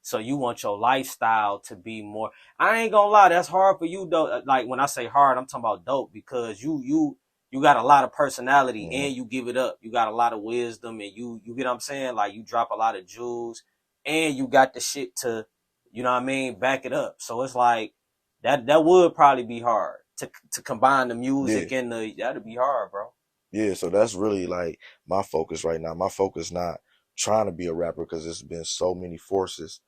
So you want your lifestyle to be more. I ain't gonna lie, that's hard for you though. Like when I say hard, I'm talking about dope because you got a lot of personality and you give it up. You got a lot of wisdom and you get what I'm saying? Like you drop a lot of jewels and you got the shit to, you know what I mean, back it up. So it's like that would probably be hard to combine the music and that'd be hard, bro. Yeah, so that's really like my focus right now. My focus not trying to be a rapper because there's been so many forces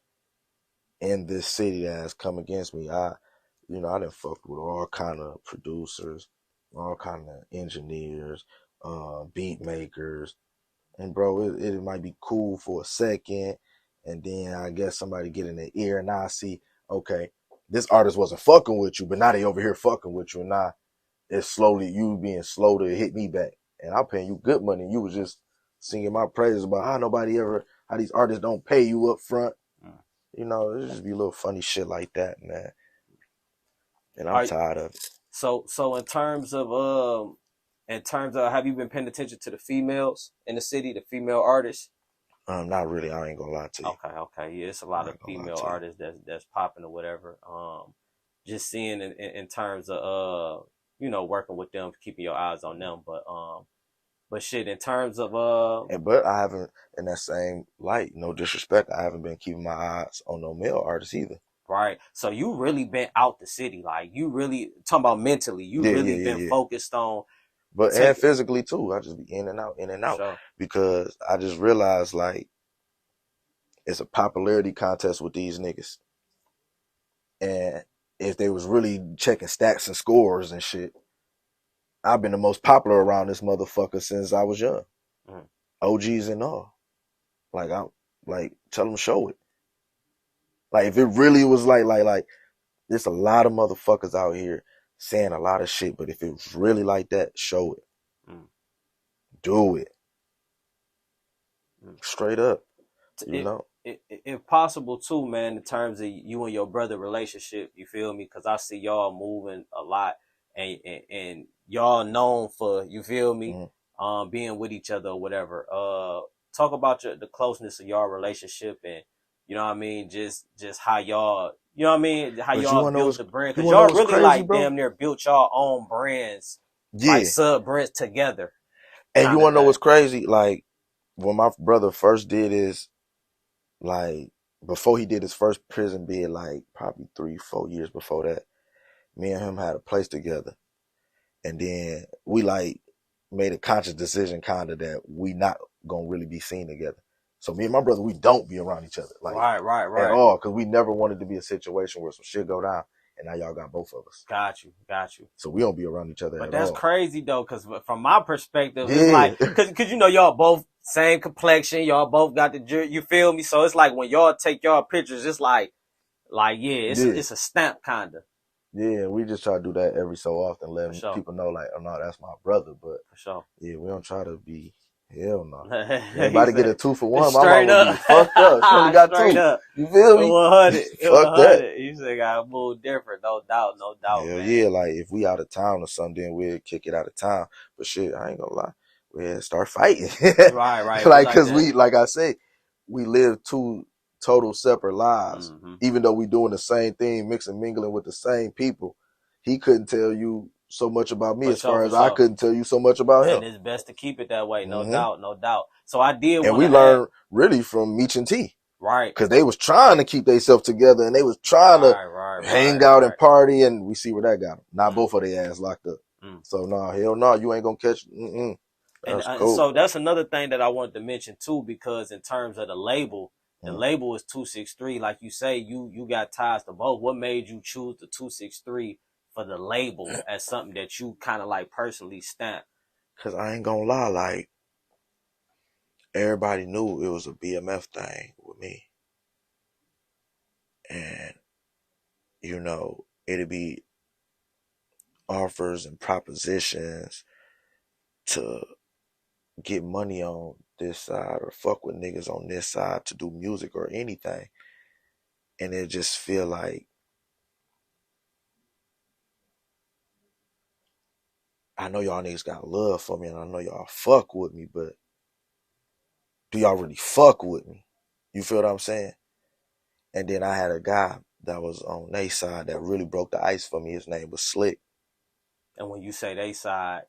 in this city that has come against me. I done fucked with all kind of producers, all kind of engineers, beat makers. And bro, it might be cool for a second. And then I guess somebody get in their ear and I see, okay, this artist wasn't fucking with you, but now they over here fucking with you. And now it's slowly you being slow to hit me back. And I'm paying you good money. You was just singing my praises about how these artists don't pay you up front. You know, it just be little funny shit like that, man. And I'm Are, tired of it. so in terms of, have you been paying attention to the females in the city, the female artists? Not really. I ain't gonna lie to you. Okay, yeah, it's a I'm lot of not gonna lie female to you. artists that's popping or whatever. Just seeing in terms of you know, working with them, keeping your eyes on them, but shit, in terms of But I haven't, in that same light, no disrespect, I haven't been keeping my eyes on no male artists either. right, so you really been out the city, like you really talking about mentally, you Yeah, really yeah, yeah, been yeah. focused on But and take physically too. I just be in and out, in and out. sure. Because I just realized like it's a popularity contest with these niggas. And if they was really checking stats and scores and shit, I've been the most popular around this motherfucker since I was young. Mm. OGs and all. Like I'm like tell them show it. Like if it really was like there's a lot of motherfuckers out here saying a lot of shit, but if it was really like that, show it. Mm. Do it. Mm. Straight up. You It, know? if possible too, man, in terms of you and your brother relationship, you feel me? Because I see y'all moving a lot, and y'all known for, you feel me, being with each other or whatever. Talk about the closeness of y'all relationship, and you know what I mean, just how y'all, you know what I mean, how But you y'all wanna know built what's the brand, you because wanna know y'all what's really crazy, like bro? damn near built y'all own brands, like Yeah. sub brands together, And you kind of wanna know thing. what's crazy? Like when my brother first did his like before he did his first prison bid, like probably 3-4 years before that, me and him had a place together. And then we like made a conscious decision kind of that we not gonna really be seen together. So me and my brother, we don't be around each other like at Right. all, because we never wanted to be a situation where some shit go down and now y'all got both of us. Got you. So we don't be around each other But at that's all. crazy though, because from my perspective, it's Yeah. like, cause you know y'all both same complexion, y'all both got you feel me? So it's like when y'all take y'all pictures, it's like yeah, Yeah. it's a stamp kinda. Yeah, we just try to do that every so often, For letting sure, people know like, oh no, that's my brother. But for sure. yeah, we don't try to be, hell no. He Anybody get a said 2-for-1, my straight mama be up, fucked up. She only got straight 2. up. You feel me? 100, Fuck that. 100. You said got move different, no doubt, Hell man. yeah, like if we out of town or something, we'll kick it out of town. But shit, I ain't gonna lie, we'll start fighting. Right, be Like, like cause that. we, like I say, we live 2 total separate lives. Mm-hmm. Even though we doing the same thing, mixing, mingling with the same people, he couldn't tell you so much about me For as far for as I sure. couldn't tell you so much about him. And it's best to keep it that way, Hmm. no doubt. So I did And want we to add, learned really from Meech and T. right, Cause they was trying to keep themselves together and they was trying to hang out and right. party, and we see where that got them. Now Mm, both of their ass locked up. mm. So no, hell no, you ain't gonna catch. And That's so cool. that's another thing that I wanted to mention too, because in terms of the Mm. label is 263. Like you say, you got ties to both. What made you choose the 263 for the label as something that you kind of like personally stamp? Cause I ain't gonna lie, like everybody knew it was a BMF thing with me, and you know it'd be offers and propositions to get money on this side or fuck with niggas on this side to do music or anything, and it just feel like I know y'all niggas got love for me and I know y'all fuck with me, but do y'all really fuck with me? You feel what I'm saying? And then I had a guy that was on their side that really broke the ice for me. His name was Slick, And when you say they side,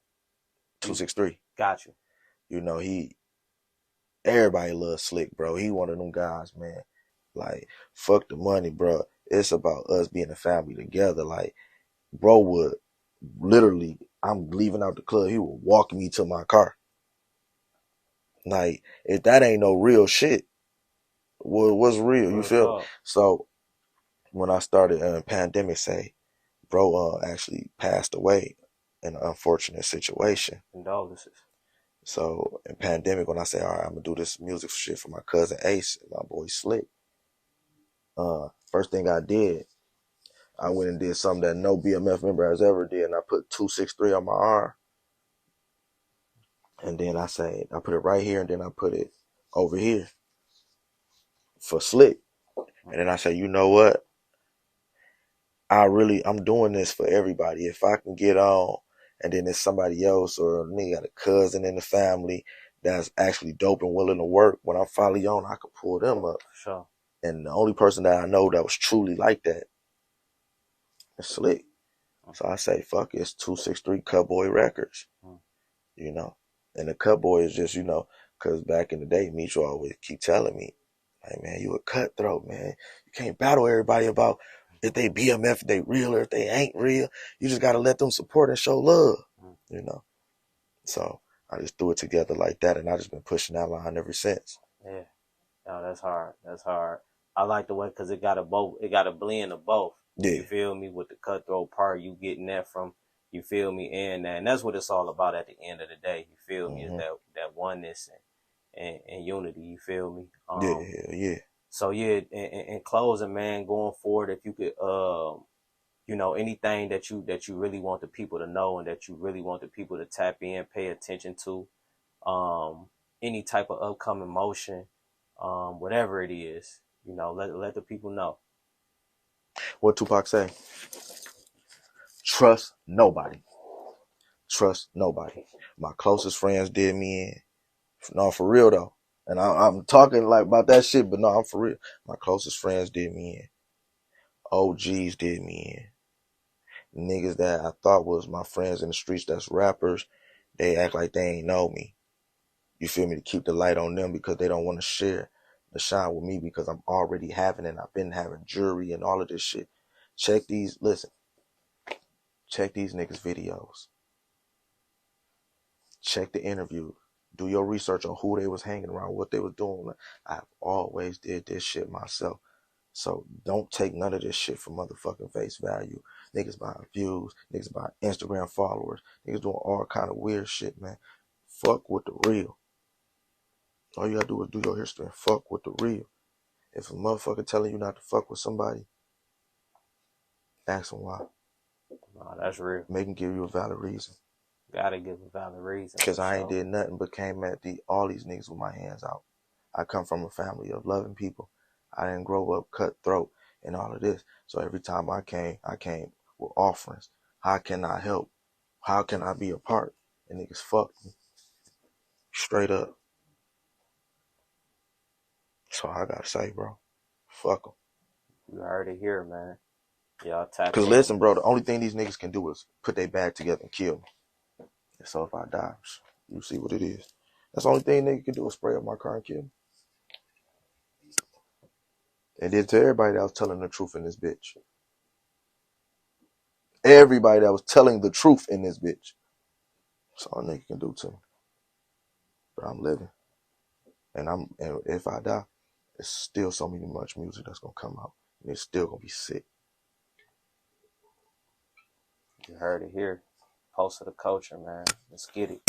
you 263. got you. You know, everybody loves Slick, bro. He one of them guys, man. Like, fuck the money, bro. It's about us being a family together. Like, bro would literally, I'm leaving out the club, he would walk me to my car. Like, if that ain't no real shit, what's real? You Real feel? talk. So when I started pandemic, say, bro, actually passed away in an unfortunate situation. Condolences. So in pandemic, when I say, all right, I'm gonna do this music shit for my cousin Ace and my boy Slick, first thing I did, I went and did something that no BMF member has ever did, and I put 263 on my arm, and then I put it right here, and then I put it over here for Slick. And then I say, you know what? I'm doing this for everybody. If I can get on, and then there's somebody else or me got a cousin in the family that's actually dope and willing to work, when I'm finally on, I could pull them up. Sure. And the only person that I know that was truly like that is Slick. So I say, fuck it, it's 263 Cutboy Records, you know. And the Cutboy is just, because back in the day, Meech always keep telling me, like, man, you a cutthroat, man. You can't battle everybody about if they BMF, if they real or if they ain't real. You just got to let them support and show love, you know. So I just threw it together like that, and I just been pushing that line ever since. Yeah. No, that's hard. That's hard. I like the way because it got a blend of both. Yeah. You feel me? With the cutthroat part, you getting that from, you feel me? And that's what it's all about at the end of the day. You feel me? Is that oneness and unity. You feel me? Yeah. So yeah, in closing, man, going forward, if you could, anything that you really want the people to know and that you really want the people to tap in, pay attention to, any type of upcoming motion, whatever it is, let the people know. What Tupac say? Trust nobody. Trust nobody. My closest friends did me in. No, for real though. And I'm talking like about that shit, but no, I'm for real. My closest friends did me in. OGs did me in. Niggas that I thought was my friends in the streets that's rappers, they act like they ain't know me. You feel me? To keep the light on them because they don't want to share the shine with me because I'm already having it. I've been having jury and all of this shit. Check these niggas' videos. Check the interview. Do your research on who they was hanging around, what they was doing. I've always did this shit myself. So don't take none of this shit for motherfucking face value. Niggas buying views, niggas buying Instagram followers, niggas doing all kind of weird shit, man. Fuck with the real. All you gotta do is do your history and fuck with the real. If a motherfucker telling you not to fuck with somebody, ask them why. No, that's real. Make them give you a valid reason. Gotta give a valid reason. Because I ain't did nothing but came at all these niggas with my hands out. I come from a family of loving people. I didn't grow up cutthroat and all of this. So every time I came with offerings. How can I help? How can I be a part? And niggas fuck me. Straight up. So I gotta say, bro, fuck them. You heard it here, man. Y'all tap in. Because listen, bro, the only thing these niggas can do is put their bag together and kill me. And so if I die, you see what it is. That's the only thing nigga can do is spray up my car and kill me. And then to everybody that was telling the truth in this bitch. Everybody that was telling the truth in this bitch. That's all a nigga can do to me. But I'm living. And if I die, there's still so much music that's gonna come out. And it's still gonna be sick. You heard it here. Pulse of the culture, man. Let's get it.